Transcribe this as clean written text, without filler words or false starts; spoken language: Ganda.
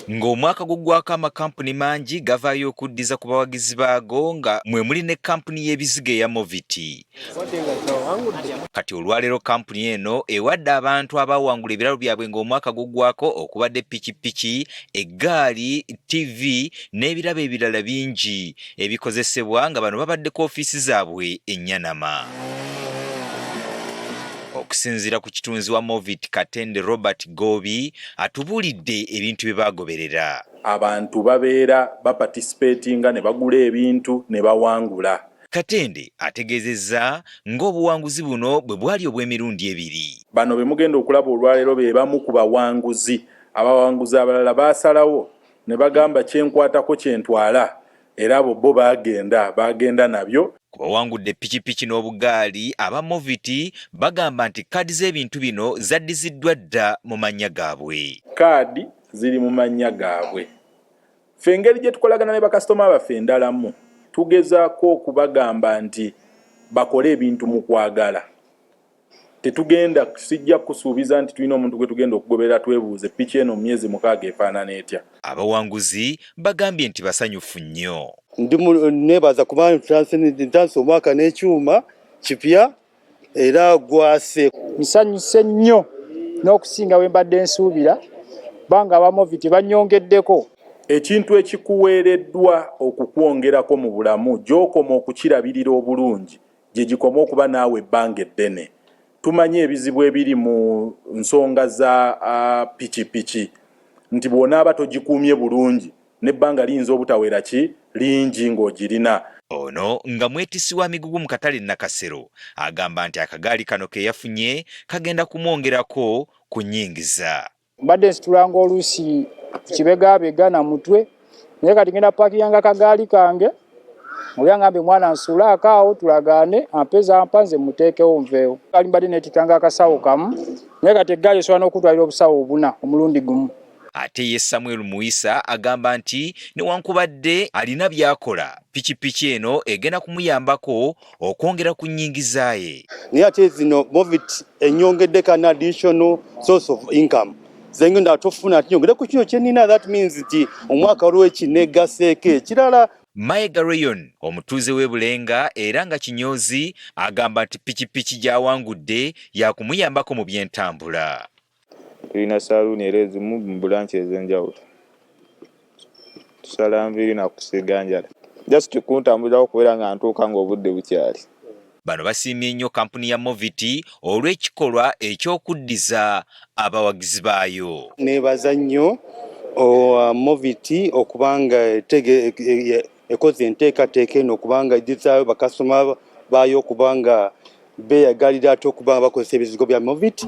Ng'omwaka guggwako amakampuni mangi gavaayo okuddiza ku bawagizi baago nga mwe muli ne kampuni y'ebizigo eya Moviti. Kati olwaleero kampuni eno ewadde abantu abaawangula ebiralo byabwe ng'omwaka guggwako okubadde pikipiki, eggaali, TV n'ebirabo ebirala bingi ebikozesebwa nga bano babaddeko ofiisi zaabwe e Nyanama. Okusinziira ku kitunzi wa Moviti Katende Robert Gobi atubuulidde ebintu bye baagoberera. Abantu babeera baparticipatinga ne bagula ebintu ne bawangula. Katende ategeezezza ng'obuwanguzi buno bwe bwali obw'emirundi ebiri. Bano be mugenda okulaba olwaleero be bamu ku bawanguzi. Abawanguzi abalala baasalawo ne bagamba kyenkwatako kyentwala era abo bo bagenda nabyo. Ku bawangudde pikipiki n'obugaali aba Moviti bagamba nti kaadi z'ebintu bino zaddiziddwa dda mu mannya gaabwe. Kaadi ziri mu mannya gaabwe. Ffe engeri gye tukolagana ne bakasitoma baffe endalamu tugezaako okubagamba nti bakole ebintu mu kwagala. Tetugenda sijja kusuubiza nti tulina omuntu gwe tugenda okugoberera twebuuze piki eno mu myezi 6 efaanana etya. Abawanguzi bagambye nti basanyufu nnyo. Nebaza kuba ntansi omwaka n'ekyuma kipya era gwase. Nsanyuse nnyo n'okusinga we mbadde nsuubira banga aba Moviti bannyongeddeko. Ekintu ekikuweereddwa okukwongerako mu bulamu gy'okoma okukirabirira obulungi gye gikoma okuba naawe ebbanga eddene. Tumanye ebizibu ebiri mu nsonga za pikipiki nti bw'onaaba togikuumye bulungi n'ebbanga liyinza obutawera lingi ng'ogirina. Ono nga mwetisi wa migugu mu katale Nakasero agamba nti akagaali kano ke yafunye kagenda kumwongerako ku nnyingiza. Mbadde nsitulanga oluusi kibegabega na mutwe naye kati ngenda paakiyanga akagaali kange oli angambe mwana nsuulaako awo tulagaane ampeza ampanze muteekewo nveewo. Kali mbadde neetikanga akasawo kamu naye kati eggaali esobola n'okutwalira obusawo 4 omulundi gumu. Ate ye Samuel Muisa agamba nti newankubadde alina by'akola pikipiki eno egenda kumuyambako okwongera ku nnyingiza ye. Naye ate zino Moviti ennyongeddeko an additional source of income. Zengenda tofuna ati nyongere ku kino kyenina, that means nti omwaka olw'ekinegaseeko ekirala. Maega Rayon omutuuze w'e Bulenga era nga kinyoozi agamba nti pikipiki gy'awangudde yakumuyambako mu by'entambula. Tulina saluuni era ezimu mu bulanki ez'enjawulo. Tusala nviiri na kusiga njala. Just kuntambulirako kubeera nga ntuuka ng'obudde bukyali. Bano basiimye nnyo kampuni ya Moviti olw'ekikolwa eky'okuddiza abawagizi baayo. Nebaza nnyo Moviti okubanga ekoze enteekateeka eno okubanga eddizaayo bakasitoma baayo okubanga beeyagalira ate okubanga bakozesa ebizigo bya Moviti.